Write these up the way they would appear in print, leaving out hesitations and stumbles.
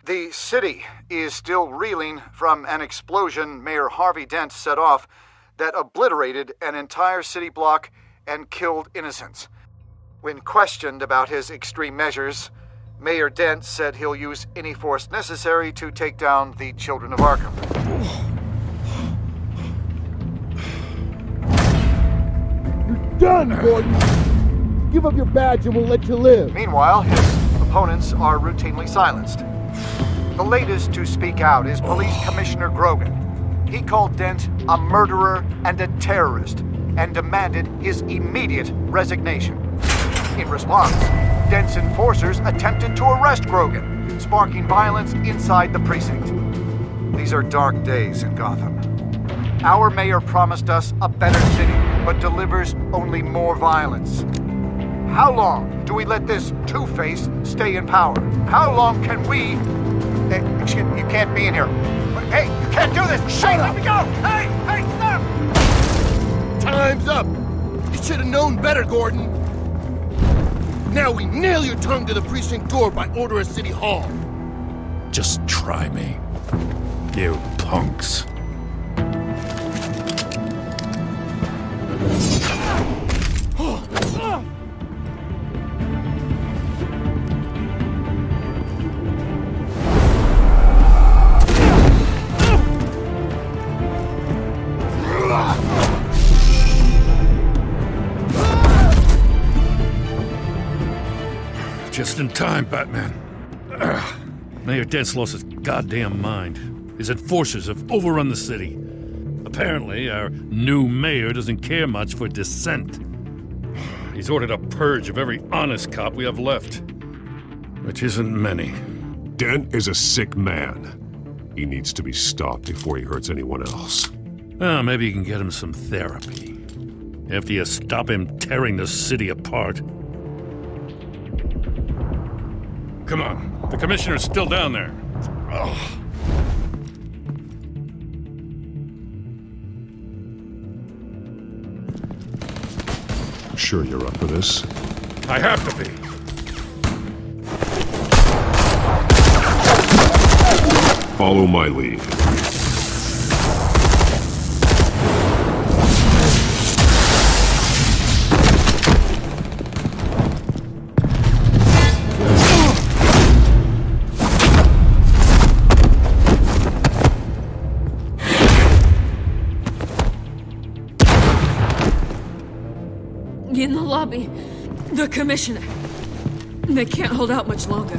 The city is still reeling from an explosion Mayor Harvey Dent set off that obliterated an entire city block and killed innocents. When questioned about his extreme measures, Mayor Dent said he'll use any force necessary to take down the Children of Arkham. You're done, Gordon! Give up your badge and we'll let you live. Meanwhile, his opponents are routinely silenced. The latest to speak out is Police Commissioner Grogan. He called Dent a murderer and a terrorist and demanded his immediate resignation. In response, Dent's enforcers attempted to arrest Grogan, sparking violence inside the precinct. These are dark days in Gotham. Our mayor promised us a better city, but delivers only more violence. How long do we let this two-face stay in power? How long can we... Excuse me, you can't be in here. Hey, you can't do this! Shut up! Let me go! Hey, stop! Time's up! You should have known better, Gordon. Now we nail your tongue to the precinct door by order of City Hall. Just try me, you punks. Just in time, Batman. Mayor Dent's lost his goddamn mind. His enforcers have overrun the city. Apparently, our new mayor doesn't care much for dissent. He's ordered a purge of every honest cop we have left, which isn't many. Dent is a sick man. He needs to be stopped before he hurts anyone else. Well, maybe you can get him some therapy. After you stop him tearing the city apart. Come on, the commissioner's still down there. Ugh. Sure you're up for this? I have to be. Follow my lead. In the lobby, the commissioner. They can't hold out much longer.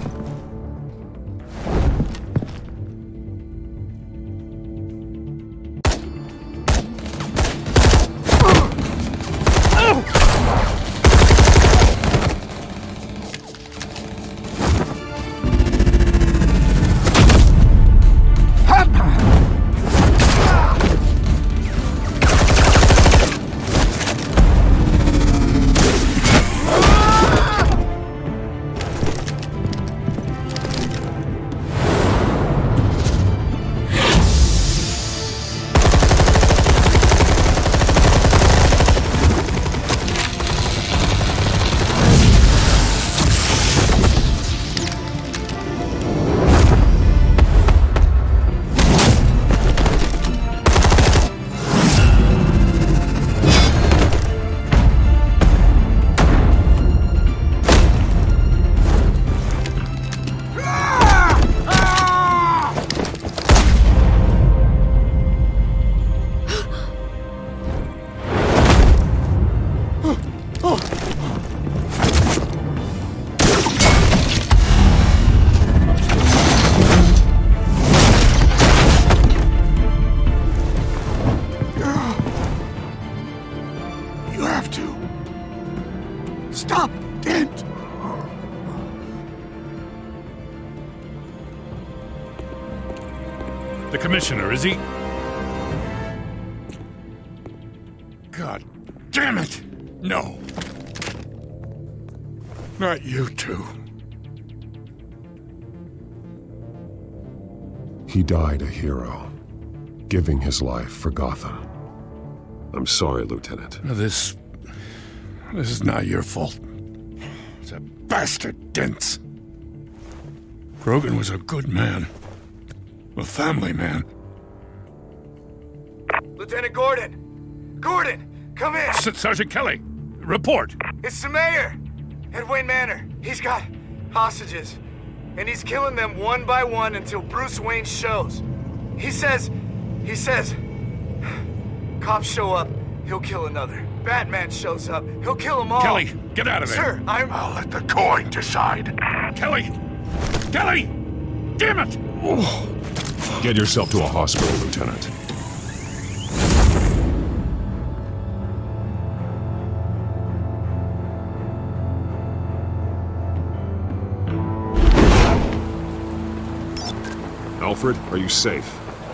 Stop, Dent! The commissioner, is he? God damn it! No. Not you two. He died a hero, giving his life for Gotham. I'm sorry, Lieutenant. This is not your fault. It's a bastard Dent's. Grogan was a good man. A family man. Lieutenant Gordon! Gordon, come in! Sergeant Kelly, report. It's the mayor! At Wayne Manor. He's got hostages. And he's killing them one by one until Bruce Wayne shows. He says... Cops show up, he'll kill another. Batman shows up, he'll kill them all. Kelly, get out of there. Sir, I'll let the coin decide. Kelly! Kelly! Damn it! Get yourself to a hospital, Lieutenant. Alfred, are you safe?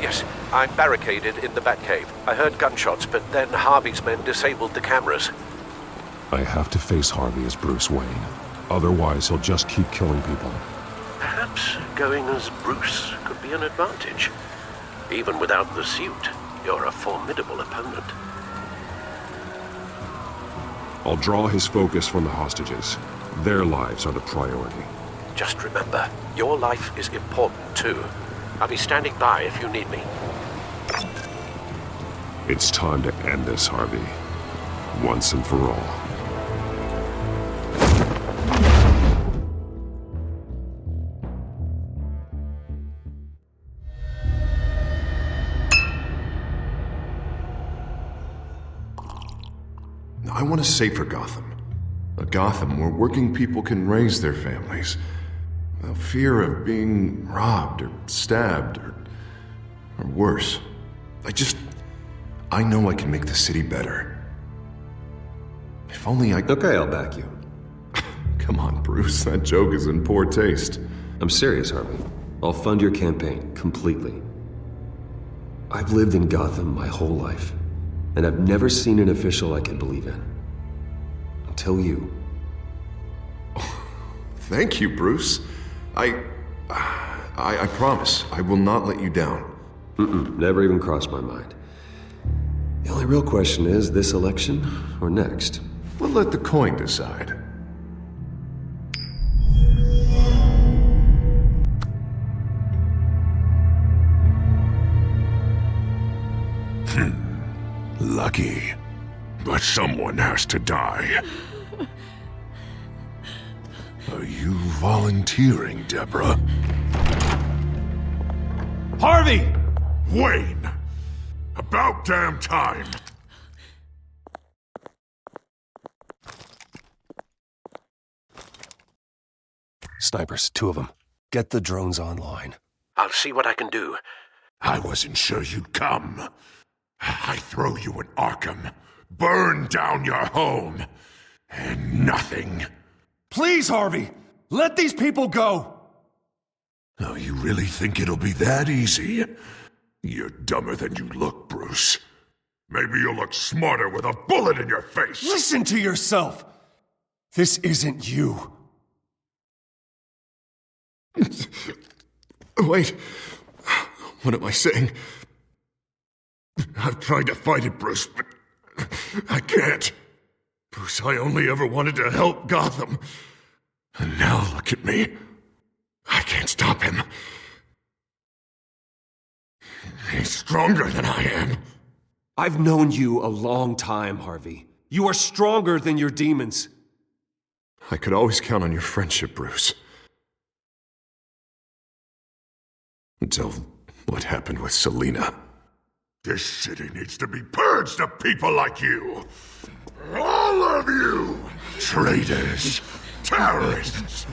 Yes, I'm barricaded in the Batcave. I heard gunshots, but then Harvey's men disabled the cameras. I have to face Harvey as Bruce Wayne. Otherwise, he'll just keep killing people. Perhaps going as Bruce could be an advantage. Even without the suit, you're a formidable opponent. I'll draw his focus from the hostages. Their lives are the priority. Just remember, your life is important too. I'll be standing by if you need me. It's time to end this, Harvey. Once and for all. I want a safer Gotham. A Gotham where working people can raise their families. Without fear of being robbed or stabbed or worse. I know I can make the city better. If only I... Okay, I'll back you. Come on, Bruce, that joke is in poor taste. I'm serious, Harvey. I'll fund your campaign, completely. I've lived in Gotham my whole life, and I've never seen an official I can believe in. Until you. Thank you, Bruce. I promise, I will not let you down. Never even crossed my mind. The only real question is, this election or next? We'll let the coin decide. Lucky. But someone has to die. Are you volunteering, Deborah? Harvey! Wayne! About damn time! Snipers, 2 of them. Get the drones online. I'll see what I can do. I wasn't sure you'd come. I throw you in Arkham, burn down your home, and nothing. Please, Harvey! Let these people go! Oh, you really think it'll be that easy? You're dumber than you look, Bruce. Maybe you'll look smarter with a bullet in your face. Listen to yourself! This isn't you. Wait. What am I saying? I've tried to fight it, Bruce, but I can't. Bruce, I only ever wanted to help Gotham. And now look at me. I can't stop him. He's stronger than I am. I've known you a long time, Harvey. You are stronger than your demons. I could always count on your friendship, Bruce. Until what happened with Selina. This city needs to be purged of people like you. All of you! Traitors, terrorists,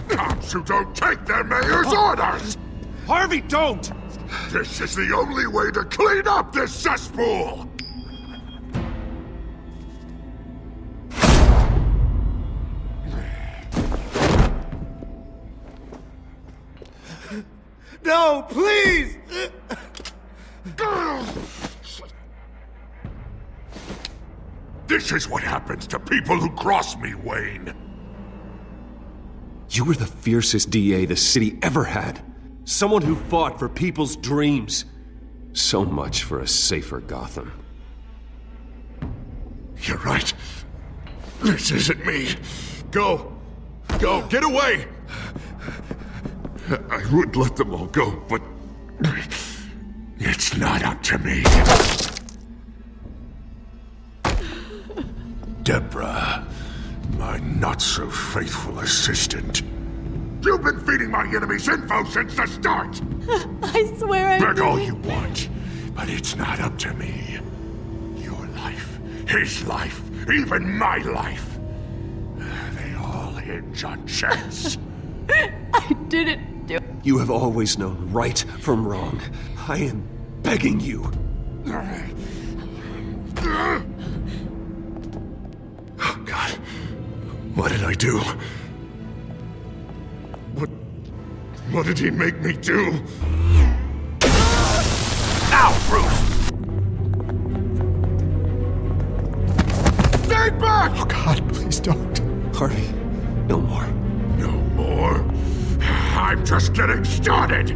cops who don't take their mayor's orders! Harvey, don't! This is the only way to clean up this cesspool! No, please! This is what happens to people who cross me, Wayne. You were the fiercest DA the city ever had. Someone who fought for people's dreams. So much for a safer Gotham. You're right. This isn't me. Go. Go. Get away. I would let them all go, but it's not up to me. Deborah, my not-so-faithful assistant. You've been feeding my enemies info since the start! I swear I Beg all didn't. you want, but it's not up to me. Your life, his life, even my life. They all hinge on chance. I didn't do it. You have always known right from wrong. I am begging you. Oh, God. What did I do? What did he make me do? Now, Bruce! Stay back! Oh, God, please don't. Harvey, no more. No more? I'm just getting started!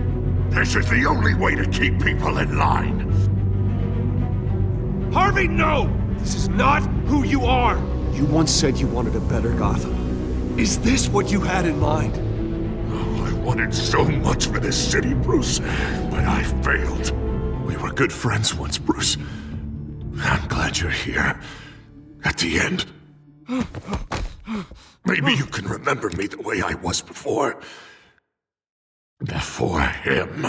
This is the only way to keep people in line. Harvey, no! This is not who you are! You once said you wanted a better Gotham. Is this what you had in mind? I wanted so much for this city, Bruce, but I failed. We were good friends once, Bruce. I'm glad you're here. At the end. Maybe you can remember me the way I was before. Before him.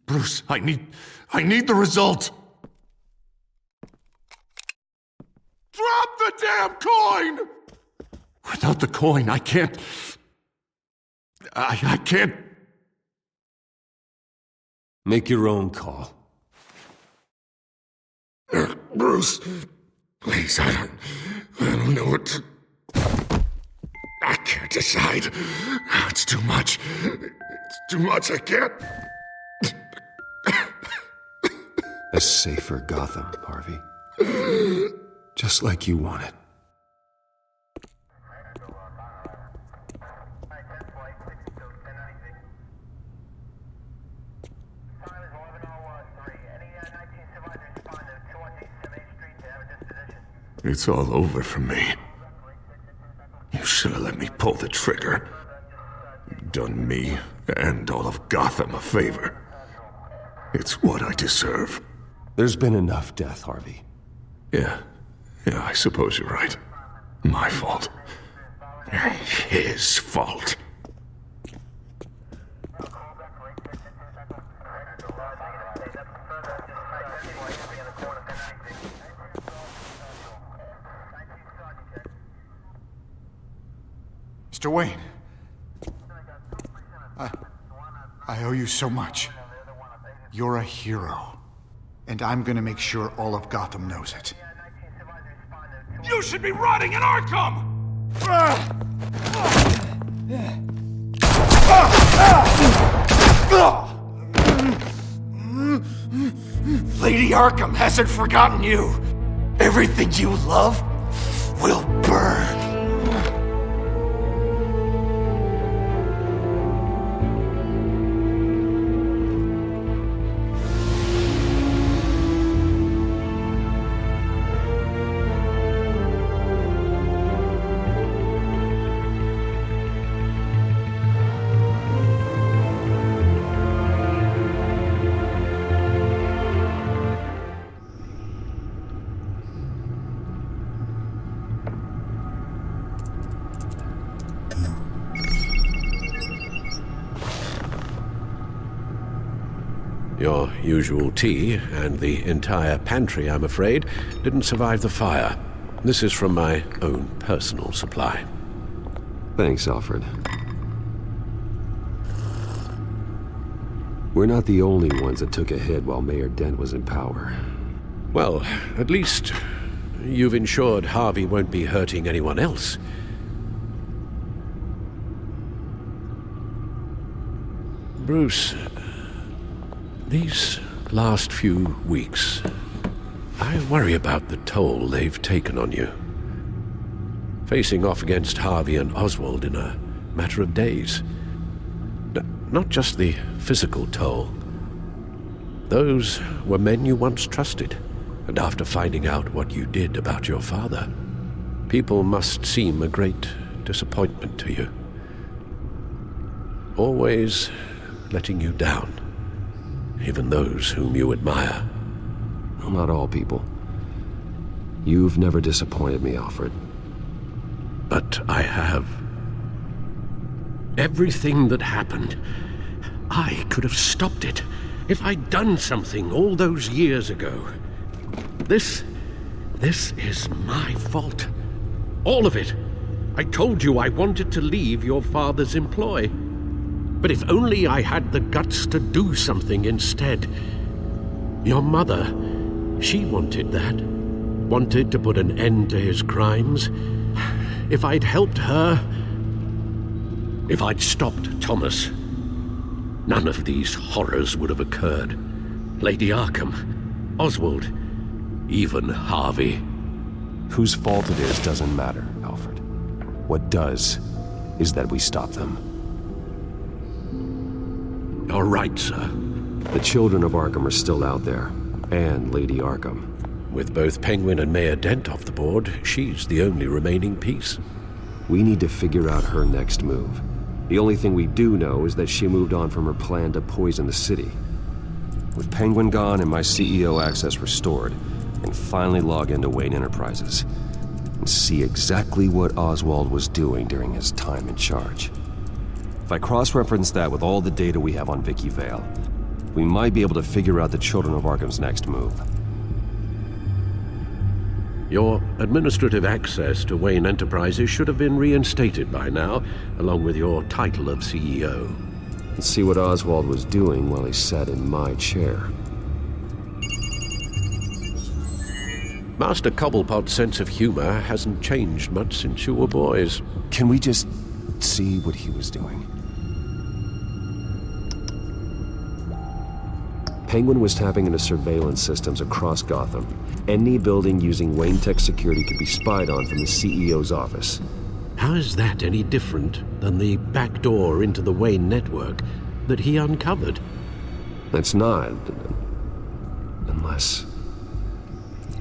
Bruce, I need the result. Drop the damn coin! Without the coin, I can't... I can't... Make your own call. Bruce, please, I don't know what to... I can't decide. It's too much. It's too much, I can't... A safer Gotham, Harvey. Just like you wanted. It's all over for me. You should have let me pull the trigger. Done me and all of Gotham a favor. It's what I deserve. There's been enough death, Harvey. Yeah, I suppose you're right. My fault. His fault. Mr. Wayne. I owe you so much. You're a hero. And I'm gonna make sure all of Gotham knows it. You should be rotting in Arkham! Lady Arkham hasn't forgotten you. Everything you love will burn. Your usual tea and the entire pantry, I'm afraid, didn't survive the fire. This is from my own personal supply. Thanks, Alfred. We're not the only ones that took a hit while Mayor Dent was in power. Well, at least you've ensured Harvey won't be hurting anyone else. Bruce, these last few weeks, I worry about the toll they've taken on you. Facing off against Harvey and Oswald in a matter of days. Not just the physical toll. Those were men you once trusted. And after finding out what you did about your father, people must seem a great disappointment to you. Always letting you down, even those whom you admire. Well, not all people. You've never disappointed me, Alfred. But I have. Everything that happened, I could have stopped it if I'd done something all those years ago. This is my fault. All of it. I told you I wanted to leave your father's employ. But if only I had the guts to do something instead. Your mother, she wanted that. Wanted to put an end to his crimes. If I'd helped her, if I'd stopped Thomas, none of these horrors would have occurred. Lady Arkham, Oswald, even Harvey. Whose fault it is doesn't matter, Alfred. What does is that we stop them. You're right, sir. The children of Arkham are still out there, and Lady Arkham. With both Penguin and Mayor Dent off the board, she's the only remaining piece. We need to figure out her next move. The only thing we do know is that she moved on from her plan to poison the city. With Penguin gone and my CEO access restored, I can finally log into Wayne Enterprises and see exactly what Oswald was doing during his time in charge. If I cross-reference that with all the data we have on Vicky Vale, we might be able to figure out the Children of Arkham's next move. Your administrative access to Wayne Enterprises should have been reinstated by now, along with your title of CEO. Let's see what Oswald was doing while he sat in my chair. Master Cobblepot's sense of humor hasn't changed much since you were boys. Can we just see what he was doing? Penguin was tapping into surveillance systems across Gotham. Any building using Wayne Tech security could be spied on from the CEO's office. How is that any different than the back door into the Wayne network that he uncovered? It's not. Unless...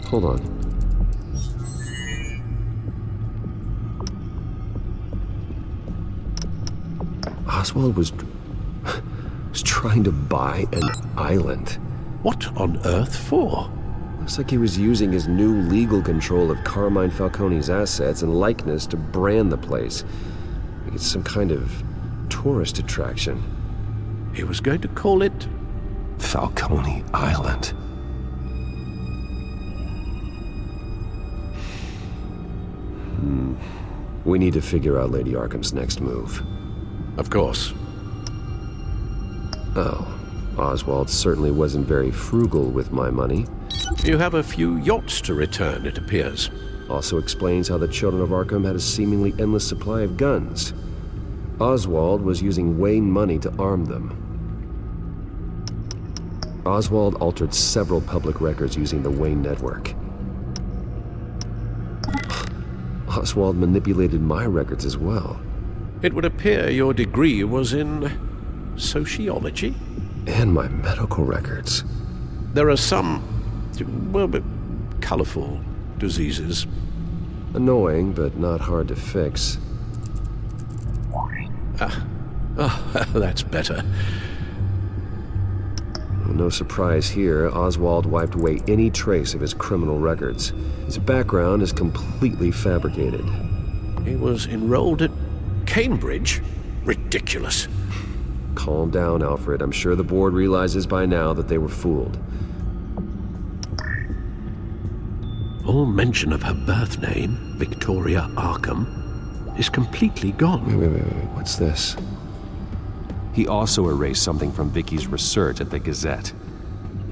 Hold on. Oswald was trying to buy an island. What on earth for? Looks like he was using his new legal control of Carmine Falcone's assets and likeness to brand the place. Like it's some kind of tourist attraction. He was going to call it... Falcone Island. We need to figure out Lady Arkham's next move. Of course. Oh, Oswald certainly wasn't very frugal with my money. You have a few yachts to return, it appears. Also explains how the Children of Arkham had a seemingly endless supply of guns. Oswald was using Wayne money to arm them. Oswald altered several public records using the Wayne network. Oswald manipulated my records as well. It would appear your degree was in... sociology? And my medical records. There are some... well, but colorful diseases. Annoying, but not hard to fix. That's better. No surprise here, Oswald wiped away any trace of his criminal records. His background is completely fabricated. He was enrolled at Cambridge? Ridiculous. Calm down, Alfred. I'm sure the board realizes by now that they were fooled. All mention of her birth name, Victoria Arkham, is completely gone. Wait. What's this? He also erased something from Vicky's research at the Gazette.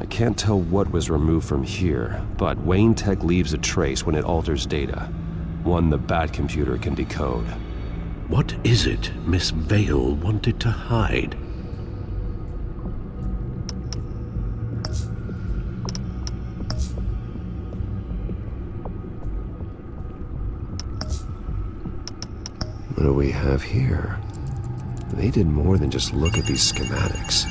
I can't tell what was removed from here, but Wayne Tech leaves a trace when it alters data. One the Bat computer can decode. What is it Miss Vale wanted to hide? What do we have here? They did more than just look at these schematics.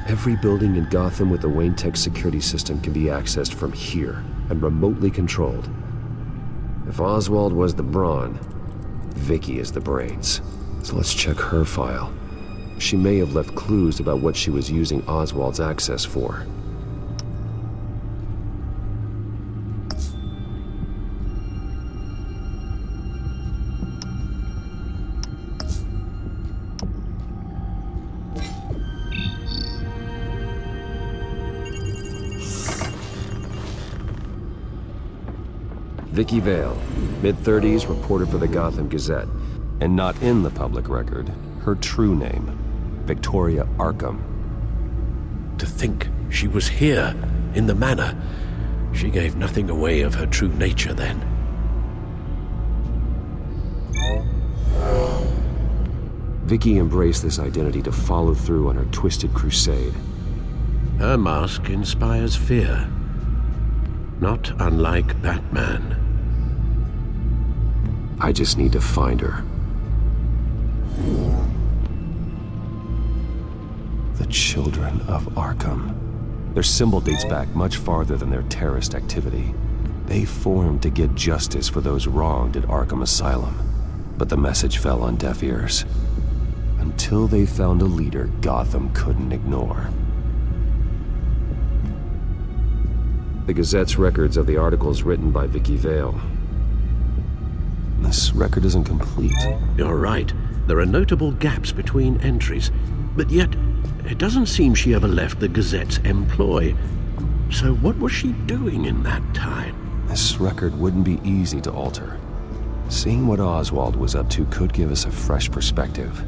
Every building in Gotham with the Wayne Tech security system can be accessed from here. and remotely controlled. If Oswald was the brawn, Vicky is the brains. So let's check her file. She may have left clues about what she was using Oswald's access for. Vicky Vale, mid-30s, reporter for the Gotham Gazette. And not in the public record, her true name, Victoria Arkham. To think she was here, in the manor. She gave nothing away of her true nature then. Vicky embraced this identity to follow through on her twisted crusade. Her mask inspires fear. Not unlike Batman. I just need to find her. The Children of Arkham. Their symbol dates back much farther than their terrorist activity. They formed to get justice for those wronged at Arkham Asylum. But the message fell on deaf ears. Until they found a leader Gotham couldn't ignore. The Gazette's records of the articles written by Vicky Vale. This record isn't complete. You're right. There are notable gaps between entries. But yet, it doesn't seem she ever left the Gazette's employ. So what was she doing in that time? This record wouldn't be easy to alter. Seeing what Oswald was up to could give us a fresh perspective.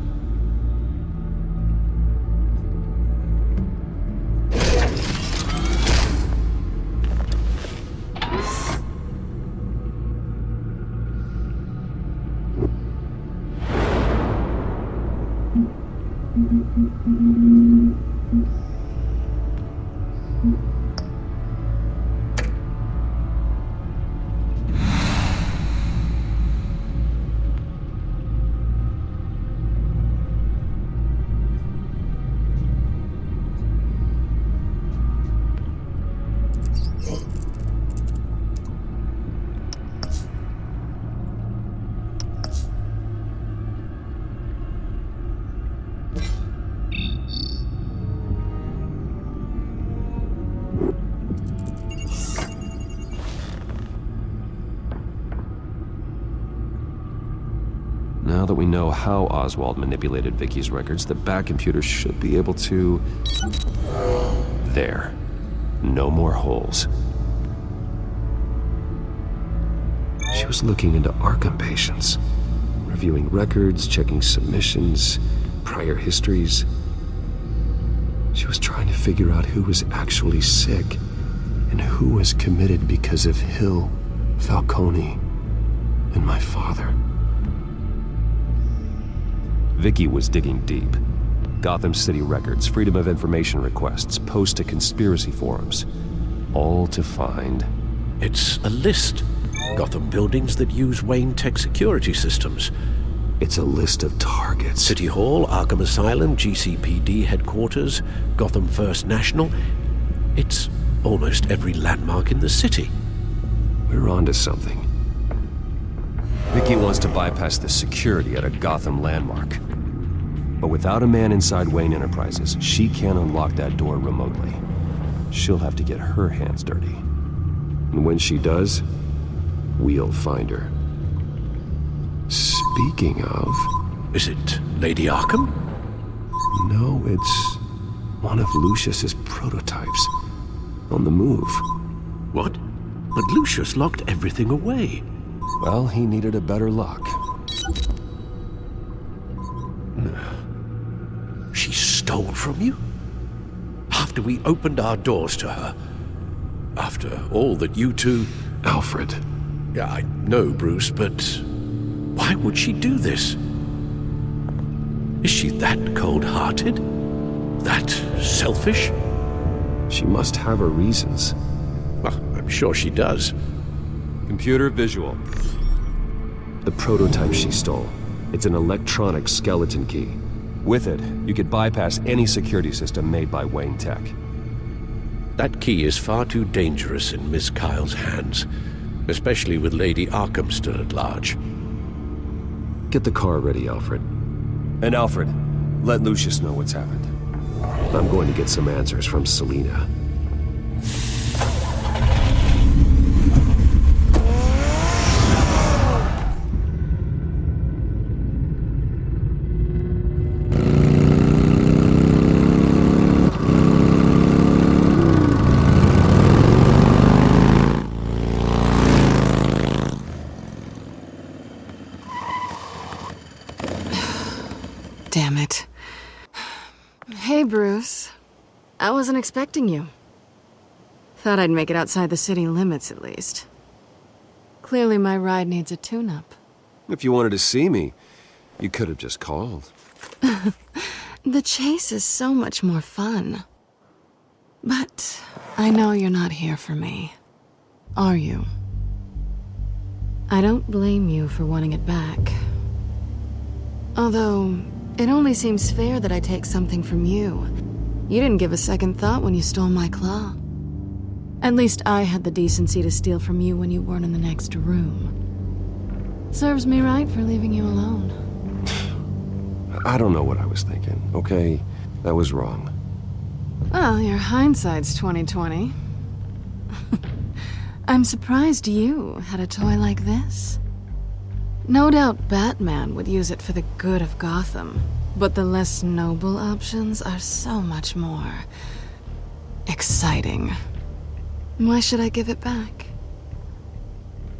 Now that we know how Oswald manipulated Vicky's records, the back computer should be able to... There. No more holes. She was looking into Arkham patients, reviewing records, checking submissions, prior histories. She was trying to figure out who was actually sick and who was committed because of Hill, Falcone, and my father. Vicky was digging deep. Gotham City records, Freedom of Information requests, posts to conspiracy forums. All to find... It's a list. Gotham buildings that use Wayne Tech security systems. It's a list of targets. City Hall, Arkham Asylum, GCPD headquarters, Gotham First National. It's almost every landmark in the city. We're onto something. Vicky wants to bypass the security at a Gotham landmark. But without a man inside Wayne Enterprises, she can't unlock that door remotely. She'll have to get her hands dirty. And when she does, we'll find her. Speaking of... Is it Lady Arkham? No, it's one of Lucius's prototypes. On the move. What? But Lucius locked everything away. Well, he needed a better lock. She stole from you? After we opened our doors to her? After all that you two... Alfred. Yeah, I know, Bruce, but... why would she do this? Is she that cold-hearted? That selfish? She must have her reasons. Well, I'm sure she does. Computer visual. The prototype she stole. It's an electronic skeleton key. With it, you could bypass any security system made by Wayne Tech. That key is far too dangerous in Miss Kyle's hands, especially with Lady Arkham still at large. Get the car ready, Alfred. And Alfred, let Lucius know what's happened. I'm going to get some answers from Selina. Damn it. Hey, Bruce. I wasn't expecting you. Thought I'd make it outside the city limits, at least. Clearly my ride needs a tune-up. If you wanted to see me, you could have just called. The chase is so much more fun. But I know you're not here for me. Are you? I don't blame you for wanting it back. Although, it only seems fair that I take something from you. You didn't give a second thought when you stole my claw. At least I had the decency to steal from you when you weren't in the next room. Serves me right for leaving you alone. I don't know what I was thinking, okay? That was wrong. Well, your hindsight's 20/20. I'm surprised you had a toy like this. No doubt Batman would use it for the good of Gotham, but the less noble options are so much more exciting. Why should I give it back?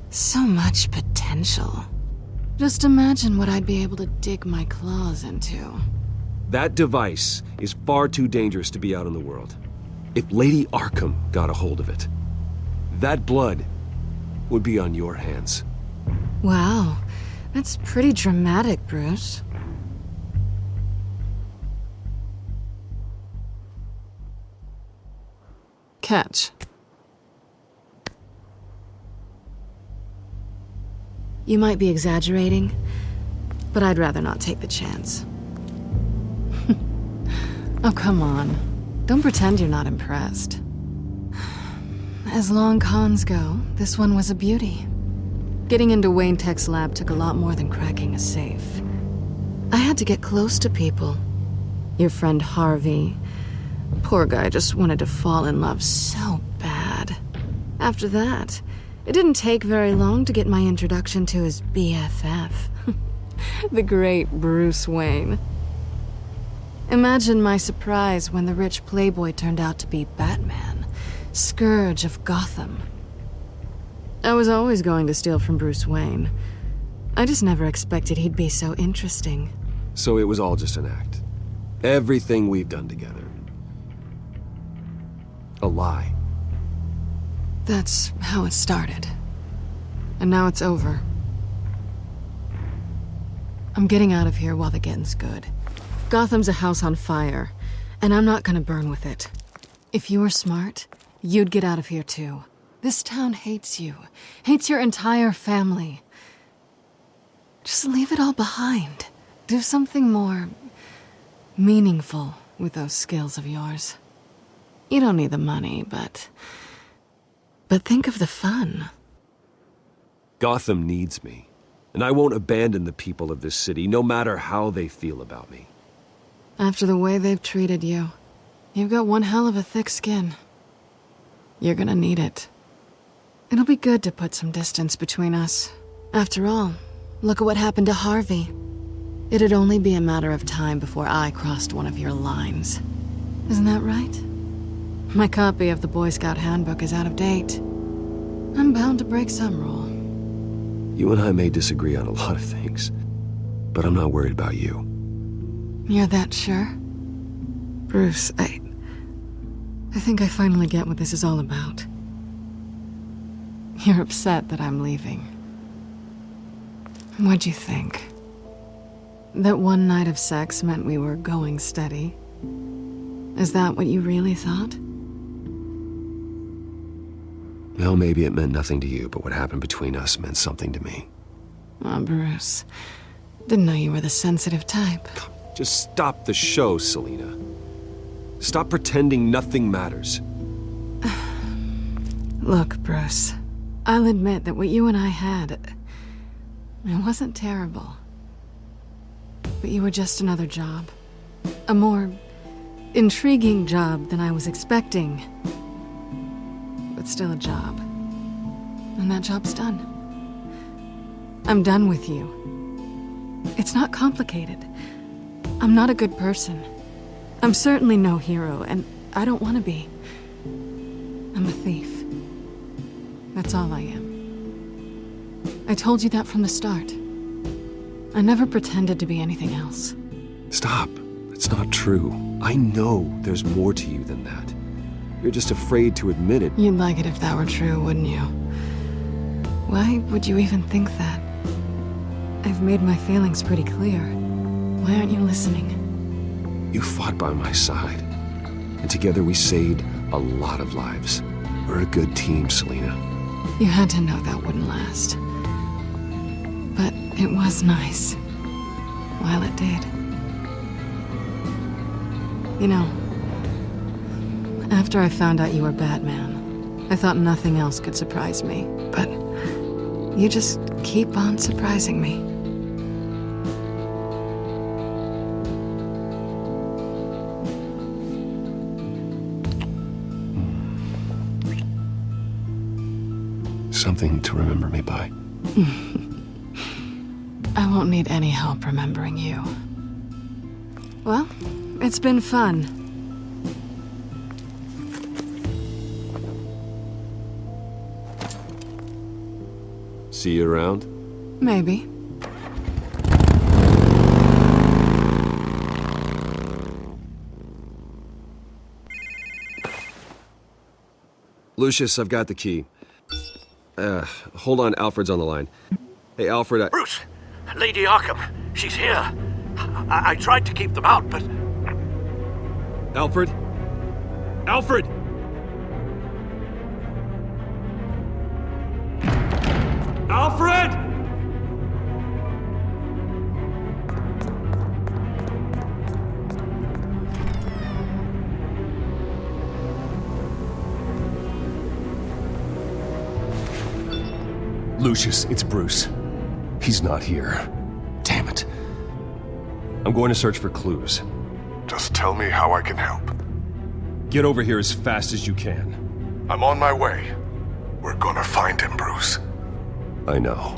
So much potential. Just imagine what I'd be able to dig my claws into. That device is far too dangerous to be out in the world. If Lady Arkham got a hold of it, that blood would be on your hands. Wow, that's pretty dramatic, Bruce. Catch. You might be exaggerating, but I'd rather not take the chance. Oh, come on. Don't pretend you're not impressed. As long cons go, this one was a beauty. Getting into Wayne Tech's lab took a lot more than cracking a safe. I had to get close to people. Your friend Harvey. Poor guy just wanted to fall in love so bad. After that, it didn't take very long to get my introduction to his BFF. The great Bruce Wayne. Imagine my surprise when the rich playboy turned out to be Batman, Scourge of Gotham. I was always going to steal from Bruce Wayne. I just never expected he'd be so interesting. So it was all just an act. Everything we've done together. A lie. That's how it started. And now it's over. I'm getting out of here while the getting's good. Gotham's a house on fire, and I'm not gonna burn with it. If you were smart, you'd get out of here too. This town hates you, hates your entire family. Just leave it all behind. Do something more meaningful with those skills of yours. You don't need the money, but think of the fun. Gotham needs me, and I won't abandon the people of this city, no matter how they feel about me. After the way they've treated you, you've got one hell of a thick skin. You're gonna need it. It'll be good to put some distance between us. After all, look at what happened to Harvey. It'd only be a matter of time before I crossed one of your lines. Isn't that right? My copy of the Boy Scout Handbook is out of date. I'm bound to break some rule. You and I may disagree on a lot of things, but I'm not worried about you. You're that sure? Bruce, I think I finally get what this is all about. You're upset that I'm leaving. What'd you think? That one night of sex meant we were going steady? Is that what you really thought? Well, maybe it meant nothing to you, but what happened between us meant something to me. Oh, Bruce. Didn't know you were the sensitive type. Just stop the show, Selina. Stop pretending nothing matters. Look, Bruce, I'll admit that what you and I had, it wasn't terrible. But you were just another job. A more intriguing job than I was expecting. But still a job. And that job's done. I'm done with you. It's not complicated. I'm not a good person. I'm certainly no hero, and I don't want to be. I'm a thief. That's all I am. I told you that from the start. I never pretended to be anything else. Stop. It's not true. I know there's more to you than that. You're just afraid to admit it. You'd like it if that were true, wouldn't you? Why would you even think that? I've made my feelings pretty clear. Why aren't you listening? You fought by my side. And together we saved a lot of lives. We're a good team, Selina. You had to know that wouldn't last. But it was nice. While it did. You know, after I found out you were Batman, I thought nothing else could surprise me. But you just keep on surprising me. Something to remember me by. I won't need any help remembering you. Well, it's been fun. See you around? Maybe. Lucius, I've got the key. Hold on, Alfred's on the line. Hey, Alfred, Bruce! Lady Arkham, she's here. I tried to keep them out, but... Alfred? Alfred! Alfred! Lucius, it's Bruce. He's not here. Damn it. I'm going to search for clues. Just tell me how I can help. Get over here as fast as you can. I'm on my way. We're gonna find him, Bruce. I know.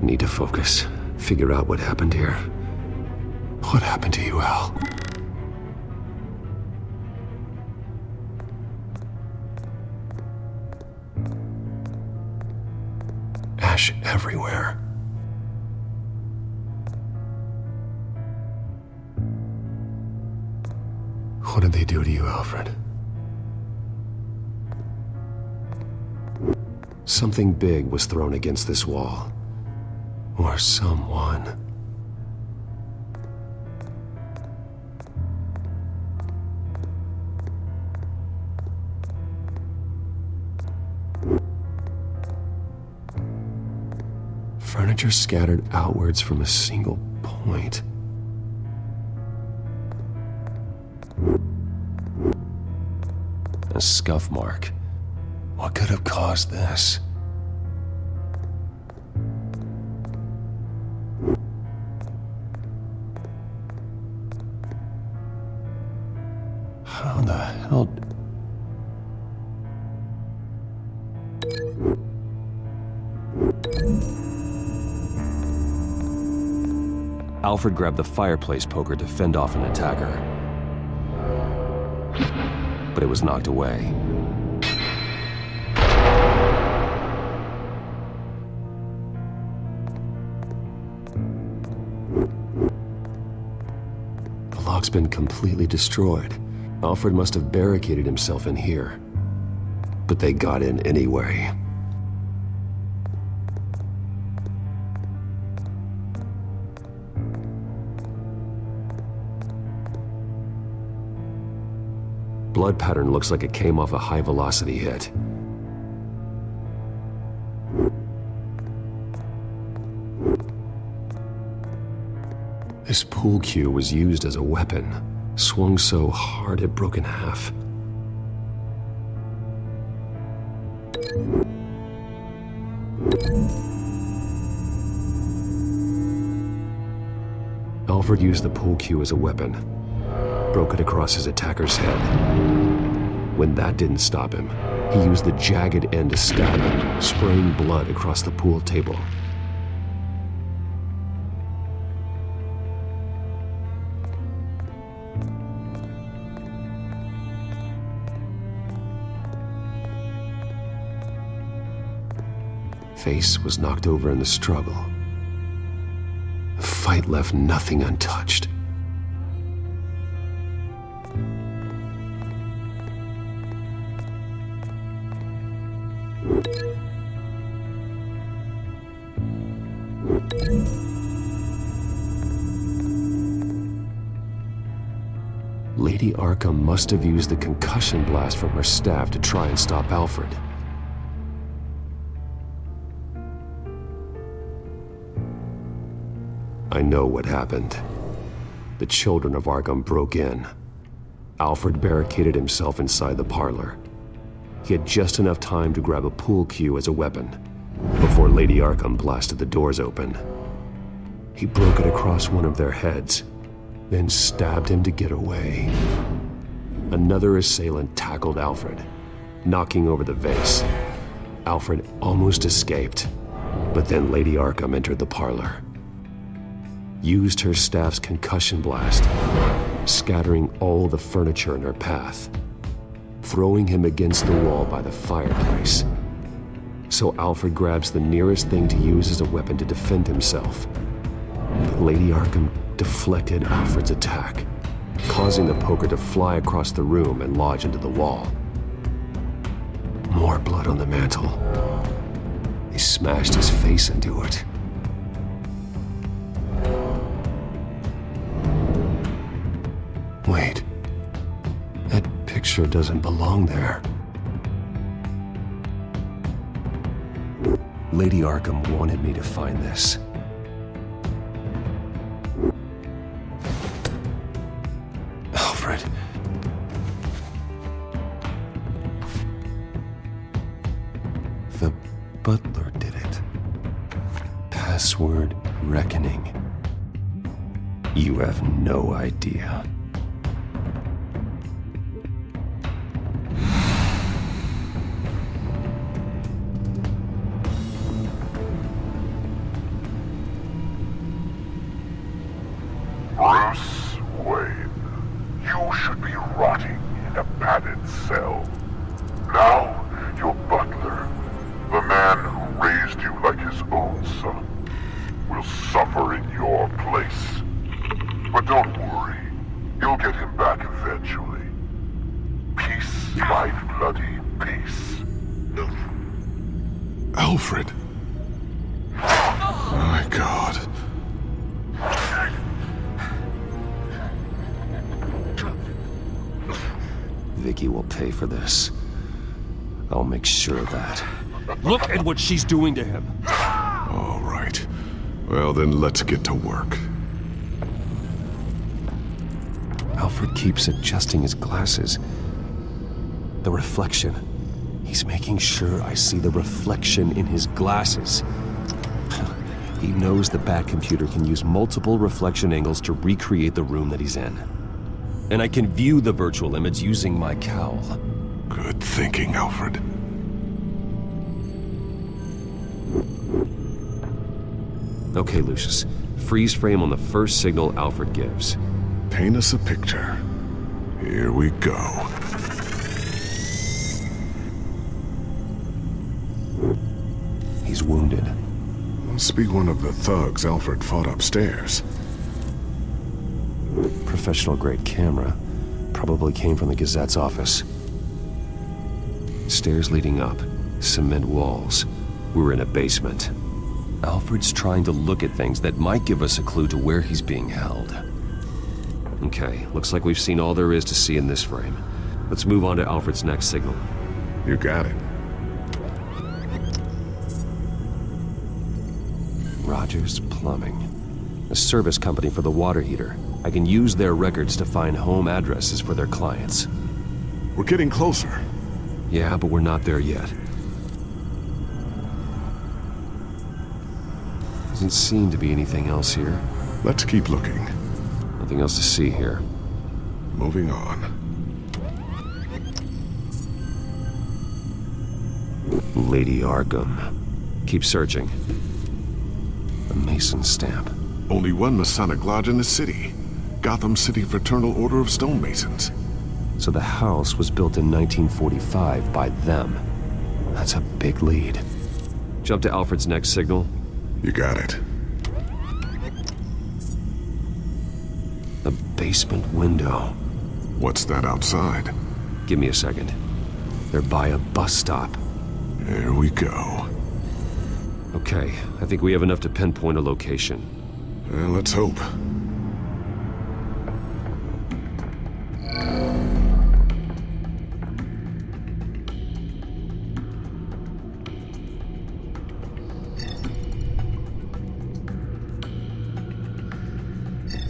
Need to focus. Figure out what happened here. What happened to you, Al? Ash everywhere. What did they do to you, Alfred? Something big was thrown against this wall. Or someone. Furniture scattered outwards from a single point. A scuff mark. What could have caused this? How the hell... Alfred grabbed the fireplace poker to fend off an attacker. But it was knocked away. The lock's been completely destroyed. Alfred must have barricaded himself in here. But they got in anyway. Blood pattern looks like it came off a high-velocity hit. This pool cue was used as a weapon, swung so hard it broke in half. Alfred used the pool cue as a weapon, broke it across his attacker's head. When that didn't stop him, he used the jagged end to stab him, spraying blood across the pool table. Face was knocked over in the struggle. The fight left nothing untouched. Lady Arkham must have used the concussion blast from her staff to try and stop Alfred. I know what happened. The children of Arkham broke in. Alfred barricaded himself inside the parlor. He had just enough time to grab a pool cue as a weapon before Lady Arkham blasted the doors open. He broke it across one of their heads, then stabbed him to get away. Another assailant tackled Alfred, knocking over the vase. Alfred almost escaped, but then Lady Arkham entered the parlor. Used her staff's concussion blast, scattering all the furniture in her path, throwing him against the wall by the fireplace. So Alfred grabs the nearest thing to use as a weapon to defend himself. But Lady Arkham deflected Alfred's attack, causing the poker to fly across the room and lodge into the wall. More blood on the mantle. He smashed his face into it. Wait, that picture doesn't belong there. Lady Arkham wanted me to find this. Alfred. The butler did it. Password reckoning. You have no idea. Bruce Wayne, you should be rotting in a padded cell. Now, your butler, the man who raised you like his own son, will suffer in your place. But don't worry, you'll get him back eventually. Peace, my bloody peace. Alfred. My God. Vicky will pay for this. I'll make sure of that. Look at what she's doing to him. All right. Well, then let's get to work. Alfred keeps adjusting his glasses. The reflection. He's making sure I see the reflection in his glasses. He knows the Batcomputer can use multiple reflection angles to recreate the room that he's in. And I can view the virtual image using my cowl. Good thinking, Alfred. Okay, Lucius. Freeze frame on the first signal Alfred gives. Paint us a picture. Here we go. He's wounded. Must be one of the thugs Alfred fought upstairs. Professional-grade camera. Probably came from the Gazette's office. Stairs leading up. Cement walls. We're in a basement. Alfred's trying to look at things that might give us a clue to where he's being held. Okay, looks like we've seen all there is to see in this frame. Let's move on to Alfred's next signal. You got it. Rogers Plumbing. A service company for the water heater. I can use their records to find home addresses for their clients. We're getting closer. Yeah, but we're not there yet. Doesn't seem to be anything else here. Let's keep looking. Nothing else to see here. Moving on. Lady Arkham. Keep searching. A Mason stamp. Only one Masonic lodge in the city. Gotham City Fraternal Order of Stonemasons. So the house was built in 1945 by them. That's a big lead. Jump to Alfred's next signal. You got it. A basement window. What's that outside? Give me a second. They're by a bus stop. Here we go. Okay, I think we have enough to pinpoint a location. Well, let's hope.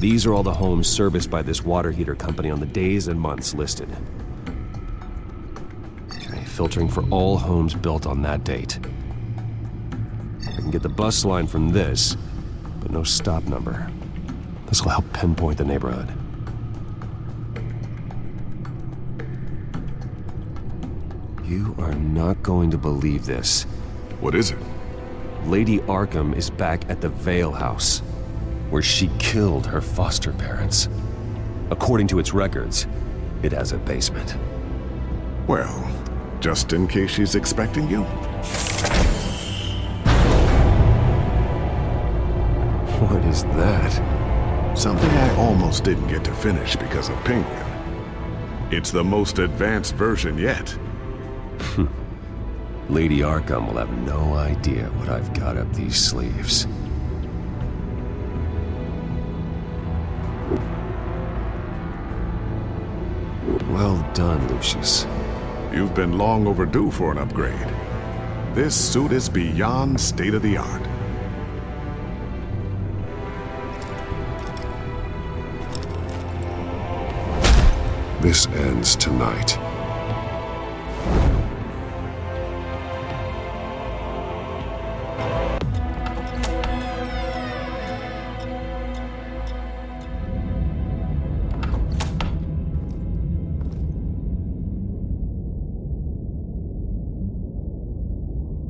These are all the homes serviced by this water heater company on the days and months listed. Okay, filtering for all homes built on that date. I can get the bus line from this, but no stop number. This will help pinpoint the neighborhood. You are not going to believe this. What is it? Lady Arkham is back at the Vale House, where she killed her foster parents. According to its records, it has a basement. Well, just in case she's expecting you. What is that? Something I almost didn't get to finish because of Penguin. It's the most advanced version yet. Lady Arkham will have no idea what I've got up these sleeves. Well done, Lucius. You've been long overdue for an upgrade. This suit is beyond state-of-the-art. This ends tonight.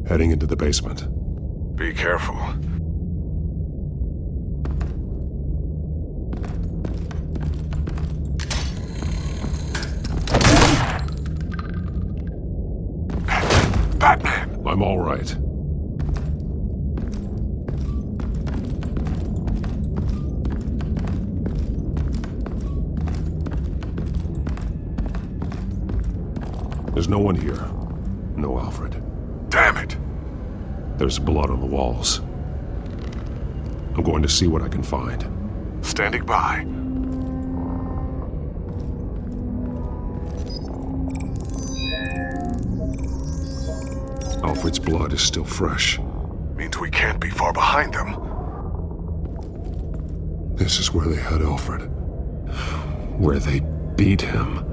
Heading into the basement. Be careful. Batman! I'm all right. There's no one here. No Alfred. Damn it! There's blood on the walls. I'm going to see what I can find. Standing by. Alfred's blood is still fresh. Means we can't be far behind them. This is where they had Alfred. Where they beat him.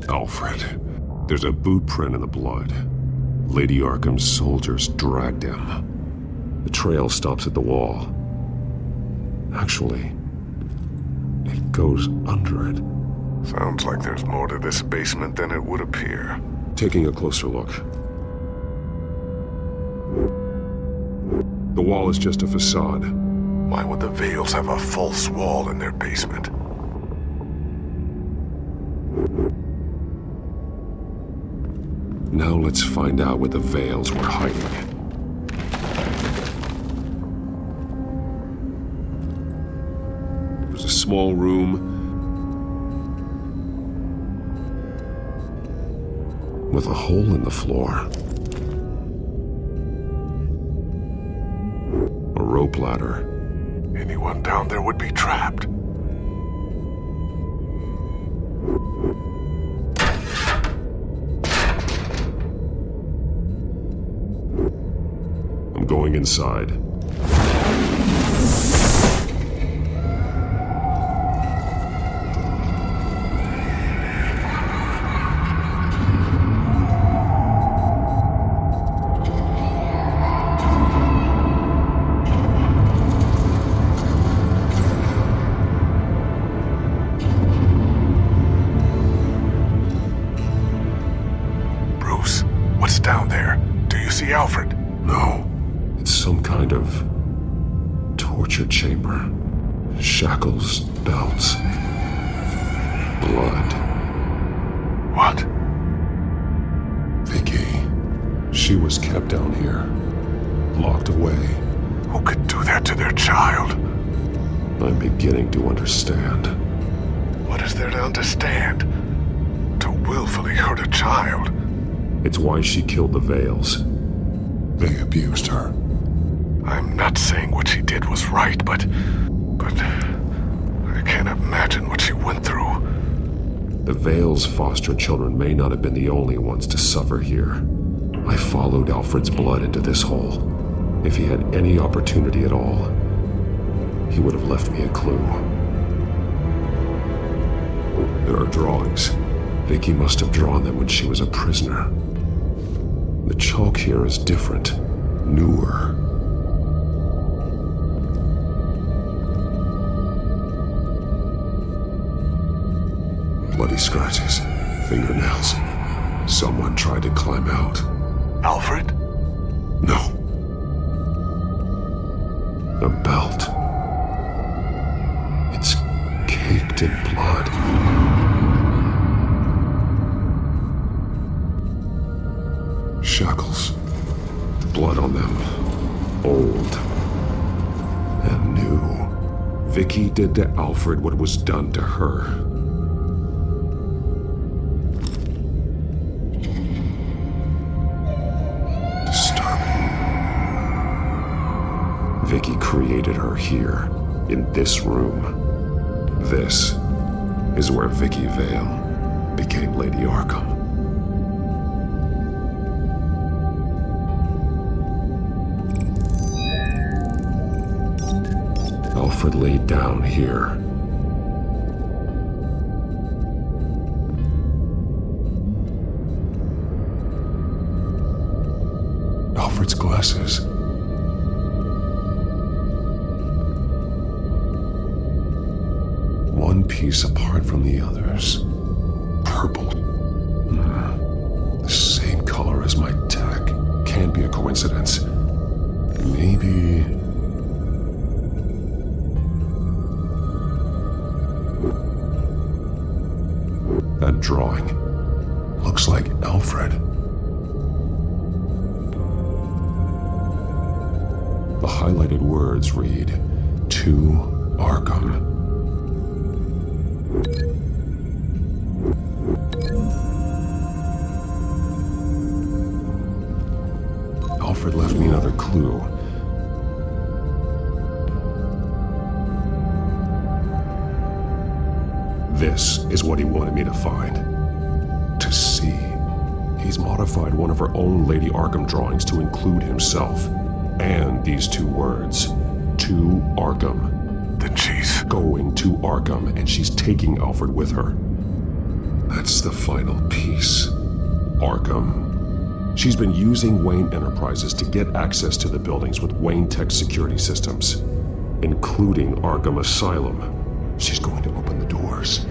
Alfred. There's a boot print in the blood. Lady Arkham's soldiers dragged him. The trail stops at the wall. Actually, it goes under it. Sounds like there's more to this basement than it would appear. Taking a closer look. The wall is just a facade. Why would the Vales have a false wall in their basement? Now let's find out where the Vales were hiding. There's a small room with a hole in the floor. A rope ladder. Anyone down there would be trapped. I'm going inside. Torture chamber. Shackles, belts. Blood. What? Vicky. She was kept down here. Locked away. Who could do that to their child? I'm beginning to understand. What is there to understand? To willfully hurt a child? It's why she killed the Veils. They abused her. I'm not saying what she did was right, but I can't imagine what she went through. The Veils' foster children may not have been the only ones to suffer here. I followed Alfred's blood into this hole. If he had any opportunity at all, he would have left me a clue. There are drawings. Vicky must have drawn them when she was a prisoner. The chalk here is different, newer. Bloody scratches, fingernails. Someone tried to climb out. Alfred? No. A belt. It's caked in blood. Shackles. Blood on them. Old. And new. Vicky did to Alfred what was done to her. Vicky created her here, in this room. This is where Vicky Vale became Lady Arkham. Alfred laid down here. Alfred's glasses. One piece apart from the others. Purple. The same color as my tech. Can't be a coincidence. Maybe... That drawing looks like Alfred. The highlighted words read, "To Arkham." Alfred left me another clue. This is what he wanted me to find. To see. He's modified one of her own Lady Arkham drawings to include himself. And these two words. To Arkham. Then she's going to Arkham, and she's taking Alfred with her. That's the final piece. Arkham. She's been using Wayne Enterprises to get access to the buildings with Wayne Tech security systems, including Arkham Asylum. She's going to open the doors,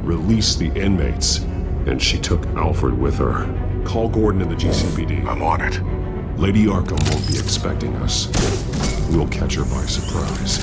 release the inmates, and she took Alfred with her. Call Gordon in the GCPD. I'm on it. Lady Arkham won't be expecting us. We'll catch her by surprise.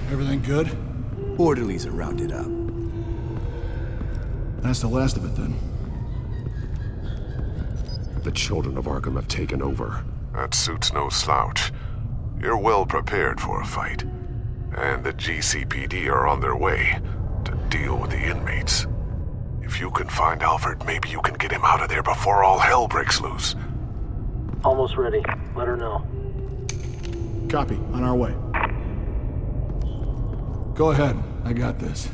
Everything good? Orderlies are rounded up. That's the last of it, then. The children of Arkham have taken over. That suit's no slouch. You're well prepared for a fight. And the GCPD are on their way to deal with the inmates. If you can find Alfred, maybe you can get him out of there before all hell breaks loose. Almost ready. Let her know. Copy. On our way. Go ahead. I got this.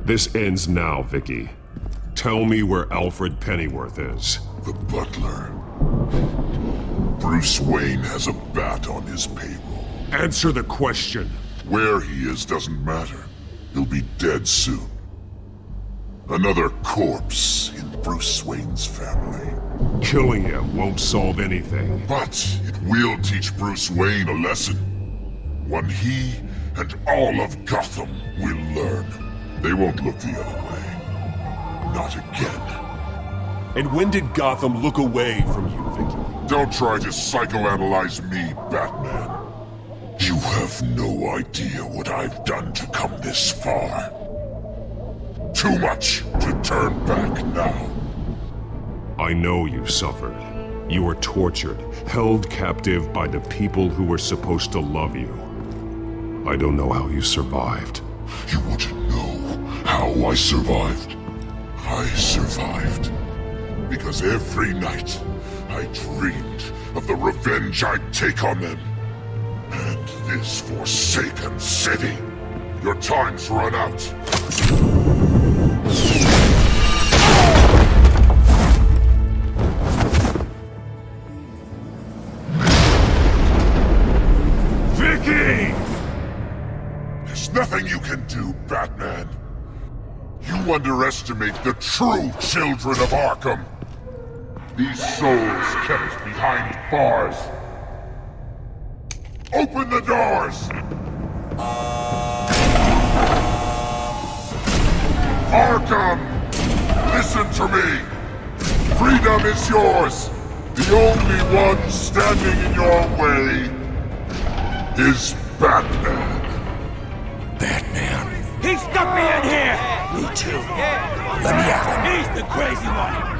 This ends now, Vicky. Tell me where Alfred Pennyworth is. The butler. Bruce Wayne has a bat on his payroll. Answer the question. Where he is doesn't matter. He'll be dead soon. Another corpse in Bruce Wayne's family. Killing him won't solve anything. But it will teach Bruce Wayne a lesson. One he and all of Gotham will learn. They won't look the other way. Not again. And when did Gotham look away from you, Vicky? Don't try to psychoanalyze me, Batman. You have no idea what I've done to come this far. Too much to turn back now. I know you suffered. You were tortured, held captive by the people who were supposed to love you. I don't know how you survived. You want to know how I survived? I survived because every night I dreamed of the revenge I'd take on them. And this forsaken city. Your time's run out. Vicky! There's nothing you can do, Batman. You underestimate the true children of Arkham. These souls kept behind bars. Open the doors! Arkham! Listen to me! Freedom is yours! The only one standing in your way is Batman. Batman. He stuck me in here! Me too. Let me at him. He's the crazy one!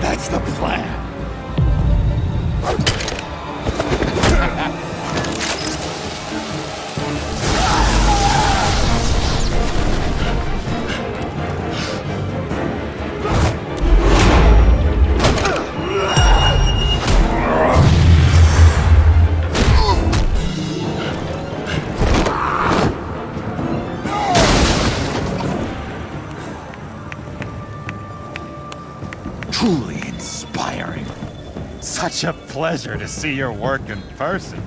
That's the plan. Truly inspiring. Such a pleasure to see your work in person.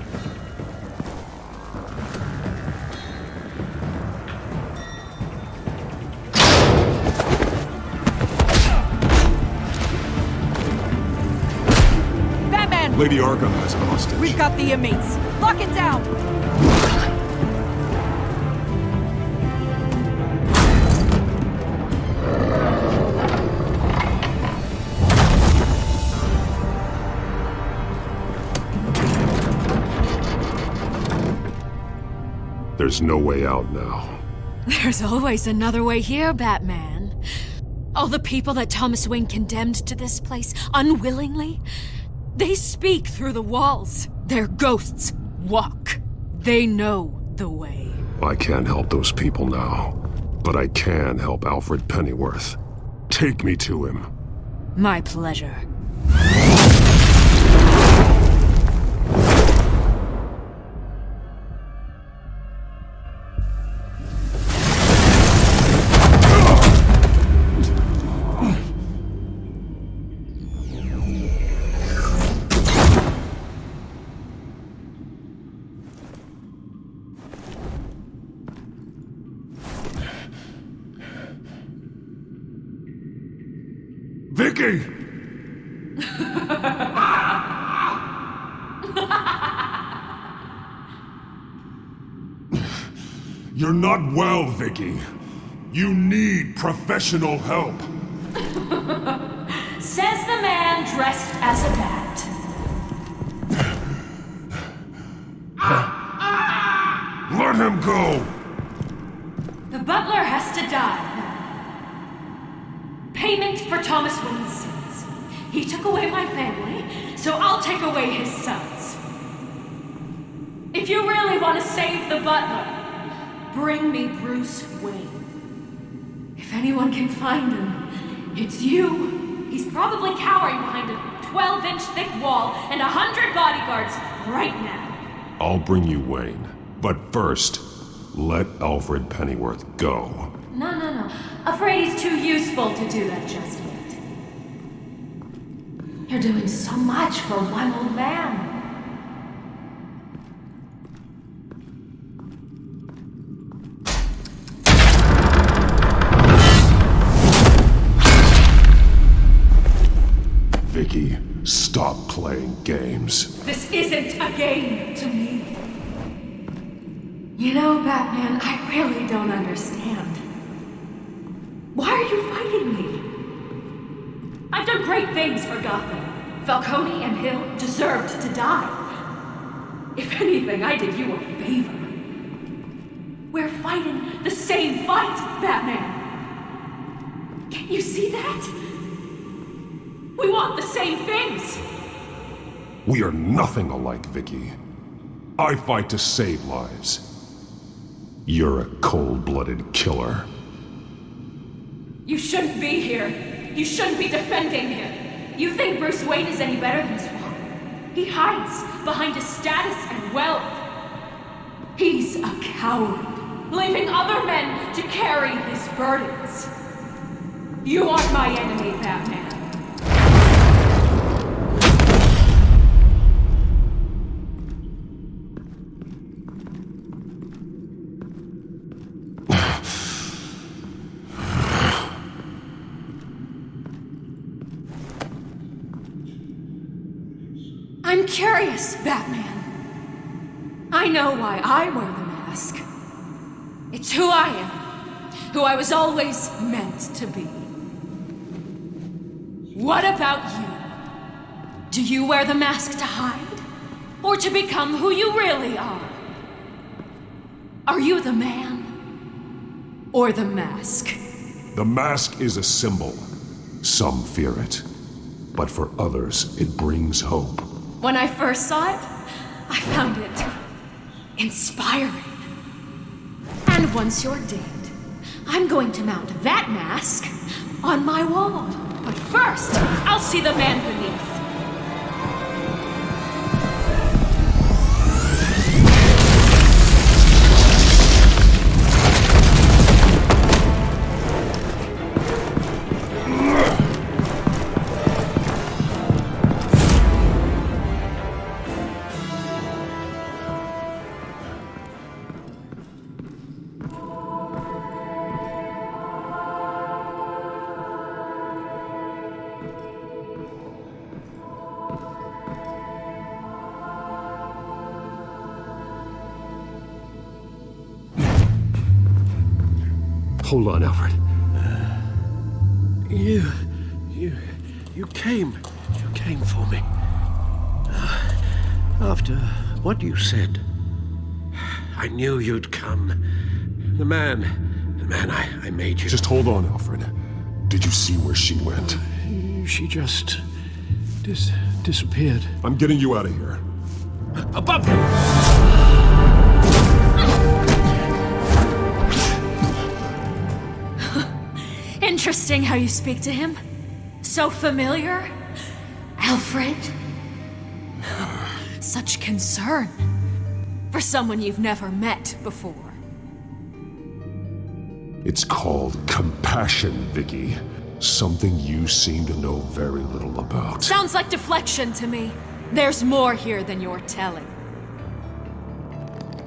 Batman! Lady Arkham has a hostage. We've got the inmates. Lock it down! There's no way out now. There's always another way here, Batman. All the people that Thomas Wayne condemned to this place unwillingly, they speak through the walls. Their ghosts walk. They know the way. I can't help those people now, but I can help Alfred Pennyworth. Take me to him. My pleasure. Vicky! You're not well, Vicky. You need professional help. Says the man dressed as a bat. Let him go! The butler has to die. Payment for Thomas Wayne's sins. He took away my family, so I'll take away his sons. If you really want to save the butler, bring me Bruce Wayne. If anyone can find him, it's you. He's probably cowering behind a 12-inch thick wall and 100 bodyguards right now. I'll bring you Wayne, but first, let Alfred Pennyworth go. No. Afraid he's too useful to do that just yet. You're doing so much for one old man. Vicky, stop playing games. This isn't a game to me. You know, Batman, I really don't understand. Why are you fighting me? I've done great things for Gotham. Falcone and Hill deserved to die. If anything, I did you a favor. We're fighting the same fight, Batman. Can't you see that? We want the same things. We are nothing alike, Vicky. I fight to save lives. You're a cold-blooded killer. You shouldn't be here. You shouldn't be defending him. You think Bruce Wayne is any better than his father? He hides behind his status and wealth. He's a coward, leaving other men to carry his burdens. You aren't my enemy, Batman. I'm curious, Batman. I know why I wear the mask. It's who I am, who I was always meant to be. What about you? Do you wear the mask to hide? Or to become who you really are? Are you the man? Or the mask? The mask is a symbol. Some fear it. but for others, it brings hope. When I first saw it, I found it inspiring. And once you're dead, I'm going to mount that mask on my wall. But first, I'll see the man beneath. Hold on, Alfred. You came for me. After what you said, I knew you'd come. The man I made you. Just hold on, Alfred. Did you see where she went? She just disappeared. I'm getting you out of here. Above you! Interesting how you speak to him. So familiar. Alfred. Such concern for someone you've never met before. It's called compassion, Vicky. Something you seem to know very little about. Sounds like deflection to me. There's more here than you're telling.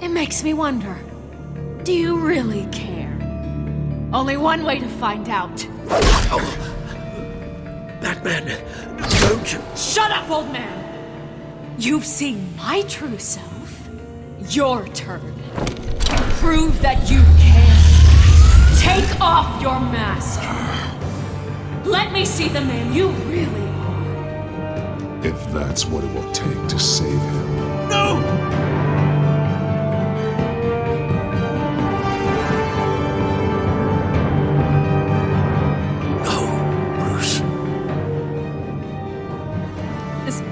It makes me wonder, do you really care? Only one way to find out. Oh. Batman, don't you... Shut up, old man! You've seen my true self. Your turn. Prove that you care. Take off your mask. Let me see the man you really are. If that's what it will take to save him. No!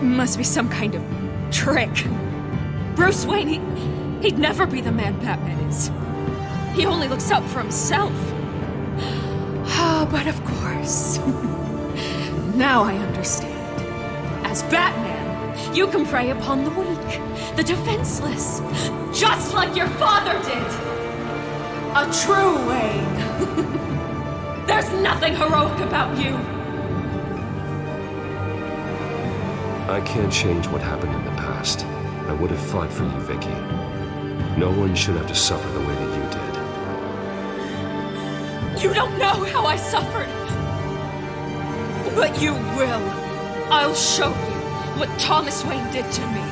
Must be some kind of trick. Bruce Wayne, he'd never be the man Batman is. He only looks out for himself. But of course. Now I understand. As Batman, you can prey upon the weak, the defenseless, just like your father did. A true Wayne. There's nothing heroic about you. I can't change what happened in the past. I would have fought for you, Vicky. No one should have to suffer the way that you did. You don't know how I suffered. But you will. I'll show you what Thomas Wayne did to me,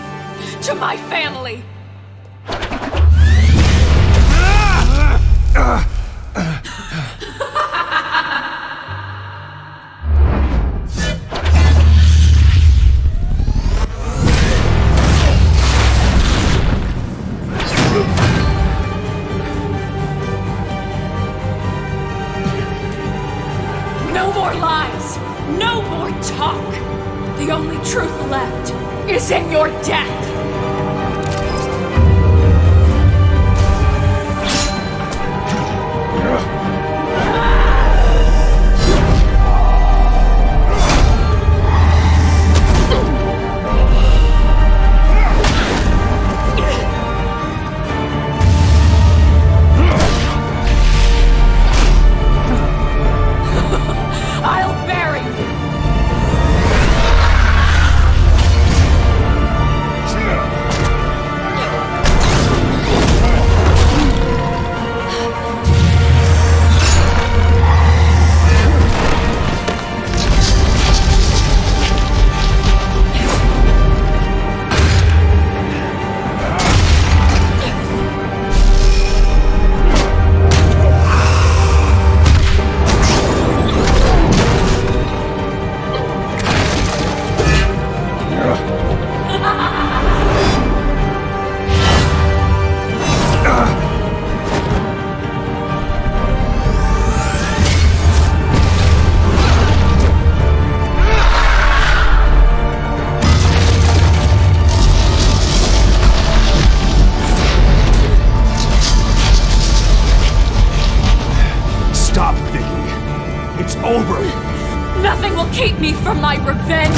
to my family. No more lies! No more talk! The only truth left is in your death! Yeah. will keep me from my revenge!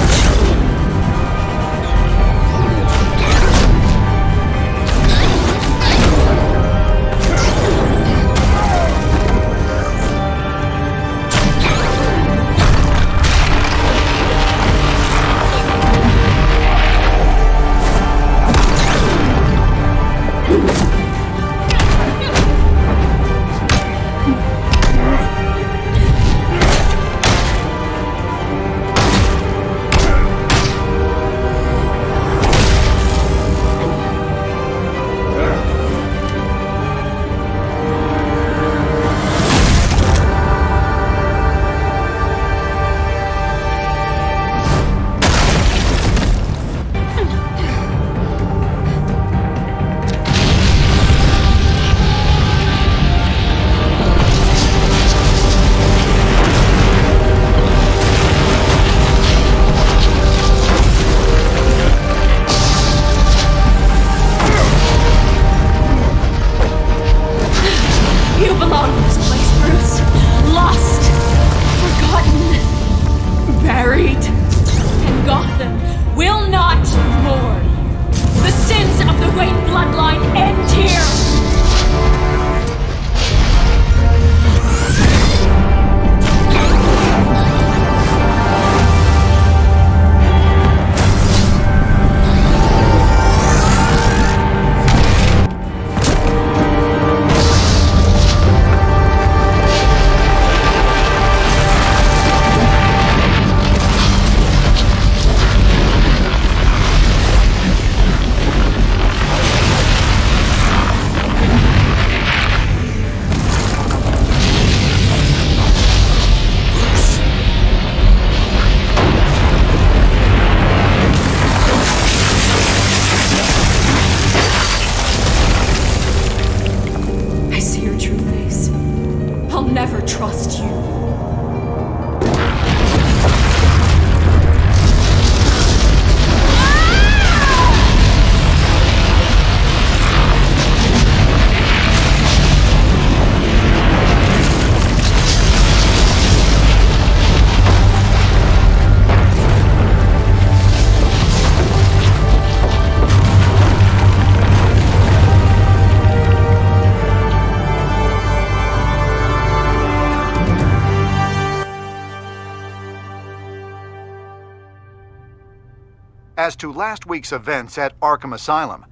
As to last week's events at Arkham Asylum,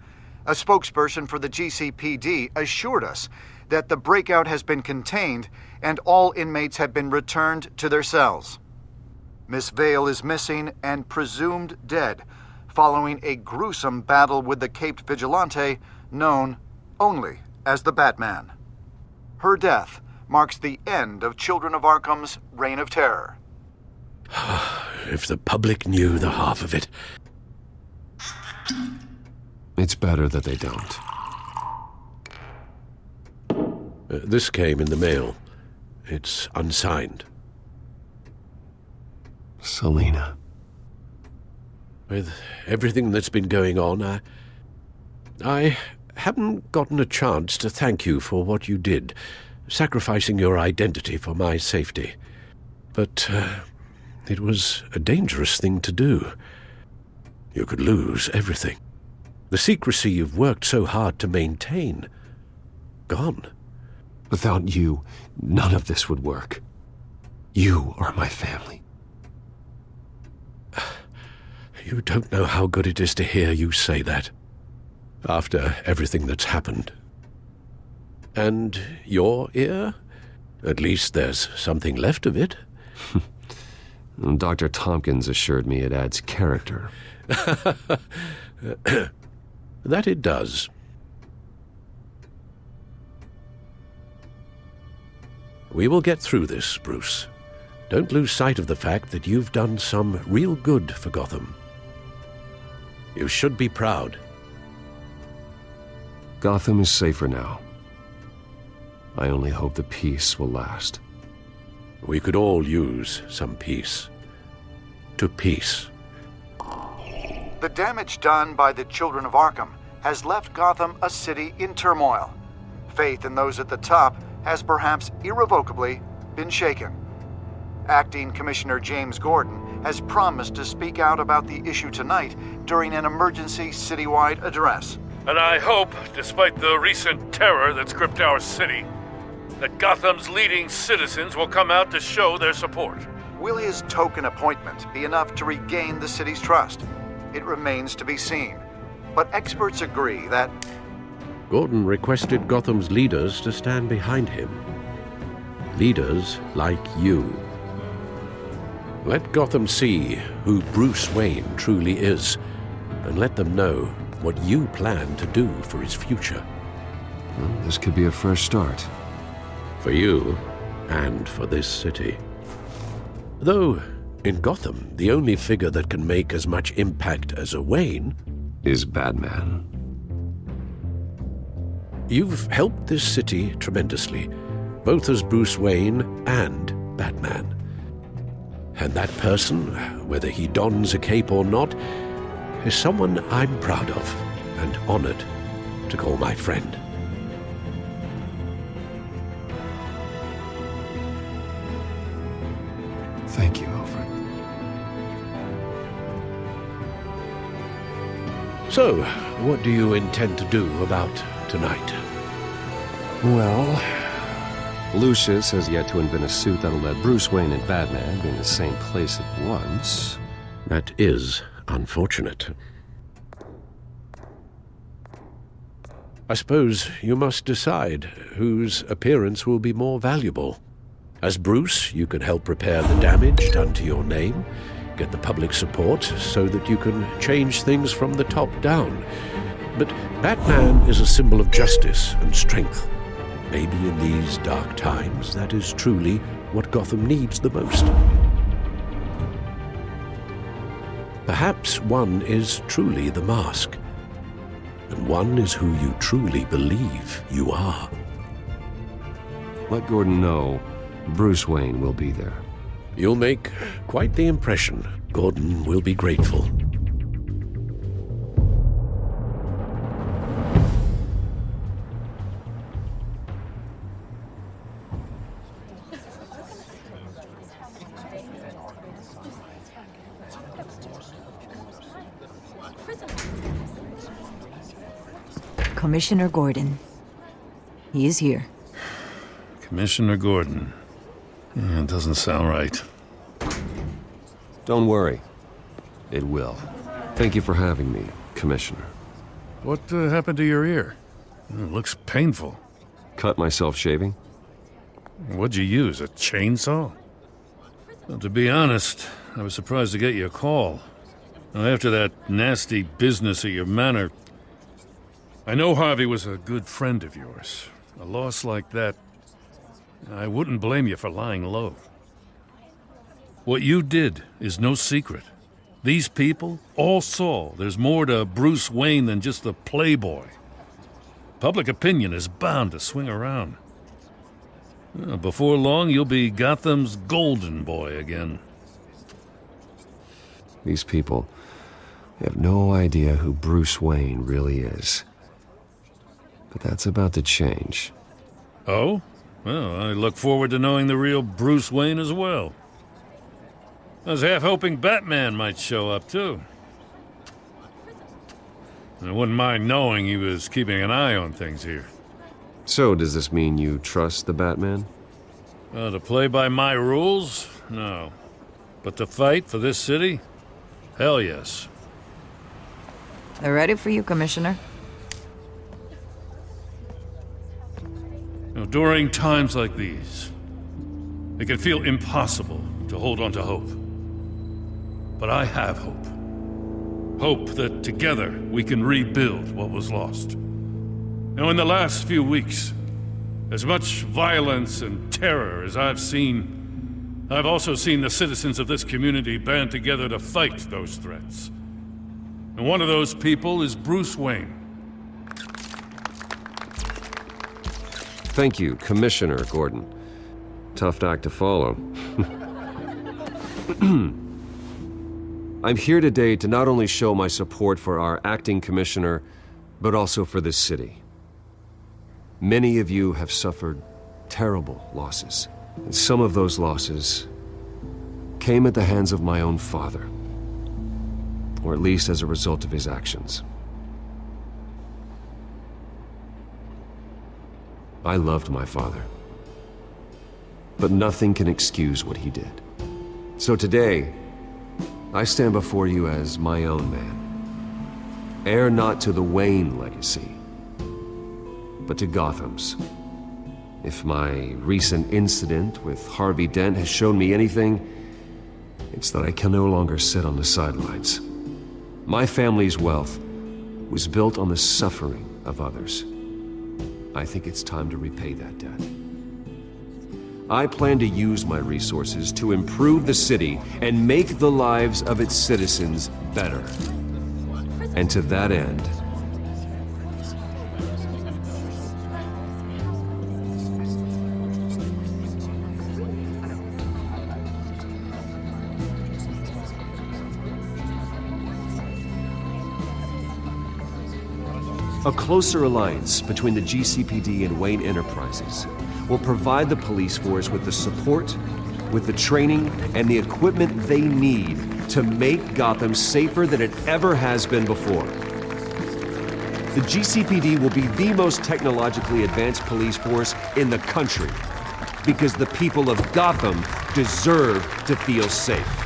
a spokesperson for the GCPD assured us that the breakout has been contained and all inmates have been returned to their cells. Miss Vale is missing and presumed dead, following a gruesome battle with the caped vigilante known only as the Batman. Her death marks the end of Children of Arkham's reign of terror. If the public knew the half of it. It's better that they don't. This came in the mail. It's unsigned. Selina. With everything that's been going on, I haven't gotten a chance to thank you for what you did, sacrificing your identity for my safety. But it was a dangerous thing to do. You could lose everything. The secrecy you've worked so hard to maintain. Gone. Without you, none of this would work. You are my family. You don't know how good it is to hear you say that. After everything that's happened. And your ear? At least there's something left of it. Dr. Tompkins assured me it adds character. That it does. We will get through this, Bruce. Don't lose sight of the fact that you've done some real good for Gotham. You should be proud. Gotham is safer now. I only hope the peace will last. We could all use some peace. To peace. The damage done by the Children of Arkham has left Gotham a city in turmoil. Faith in those at the top has perhaps irrevocably been shaken. Acting Commissioner James Gordon has promised to speak out about the issue tonight during an emergency citywide address. And I hope, despite the recent terror that's gripped our city, that Gotham's leading citizens will come out to show their support. Will his token appointment be enough to regain the city's trust? It remains to be seen. But experts agree that Gordon requested Gotham's leaders to stand behind him. Leaders like you. Let Gotham see who Bruce Wayne truly is, and let them know what you plan to do for his future. Well, this could be a fresh start. For you, and for this city. Though, in Gotham, the only figure that can make as much impact as a Wayne is Batman. You've helped this city tremendously, both as Bruce Wayne and Batman. And that person, whether he dons a cape or not, is someone I'm proud of and honored to call my friend. Thank you, Alfred. So, what do you intend to do about tonight? Well, Lucius has yet to invent a suit that'll let Bruce Wayne and Batman be in the same place at once. That is unfortunate. I suppose you must decide whose appearance will be more valuable. As Bruce, you can help repair the damage done to your name, get the public support so that you can change things from the top down. But Batman is a symbol of justice and strength. Maybe in these dark times, that is truly what Gotham needs the most. Perhaps one is truly the mask, and one is who you truly believe you are. Let Gordon know Bruce Wayne will be there. You'll make quite the impression. Gordon will be grateful. Commissioner Gordon. He is here. Commissioner Gordon. It doesn't sound right. Don't worry. It will. Thank you for having me, Commissioner. What happened to your ear? It looks painful. Cut myself shaving? What'd you use, a chainsaw? Well, to be honest, I was surprised to get your call. Now, after that nasty business at your manor, I know Harvey was a good friend of yours. A loss like that, I wouldn't blame you for lying low. What you did is no secret. These people all saw there's more to Bruce Wayne than just the playboy. Public opinion is bound to swing around. Before long, you'll be Gotham's golden boy again. These people have no idea who Bruce Wayne really is. But that's about to change. Oh? Well, I look forward to knowing the real Bruce Wayne as well. I was half hoping Batman might show up, too. I wouldn't mind knowing he was keeping an eye on things here. So, does this mean you trust the Batman? To play by my rules? No. But to fight for this city? Hell yes. They're ready for you, Commissioner. During times like these, it can feel impossible to hold on to hope. But I have hope. Hope that together we can rebuild what was lost. Now, in the last few weeks, as much violence and terror as I've seen, I've also seen the citizens of this community band together to fight those threats. And one of those people is Bruce Wayne. Thank you, Commissioner Gordon. Tough act to follow. I'm here today to not only show my support for our acting commissioner, but also for this city. Many of you have suffered terrible losses, and some of those losses came at the hands of my own father. Or at least as a result of his actions. I loved my father. But nothing can excuse what he did. So today, I stand before you as my own man. Heir not to the Wayne legacy, but to Gotham's. If my recent incident with Harvey Dent has shown me anything, it's that I can no longer sit on the sidelines. My family's wealth was built on the suffering of others. I think it's time to repay that debt. I plan to use my resources to improve the city and make the lives of its citizens better. And to that end, a closer alliance between the GCPD and Wayne Enterprises will provide the police force with the support, with the training, and the equipment they need to make Gotham safer than it ever has been before. The GCPD will be the most technologically advanced police force in the country, because the people of Gotham deserve to feel safe.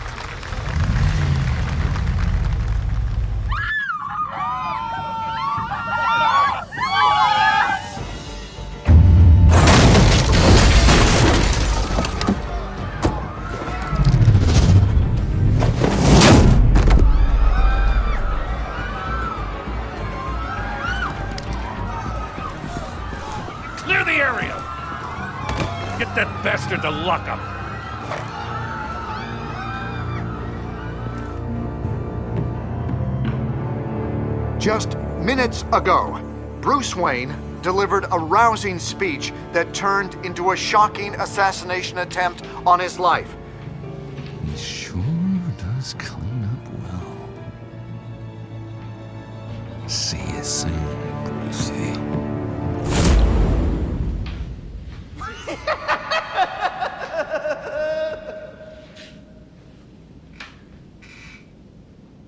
Clear the area! Get that bastard to lock up! Just minutes ago, Bruce Wayne delivered a rousing speech that turned into a shocking assassination attempt on his life. He sure does clean up well. See you soon.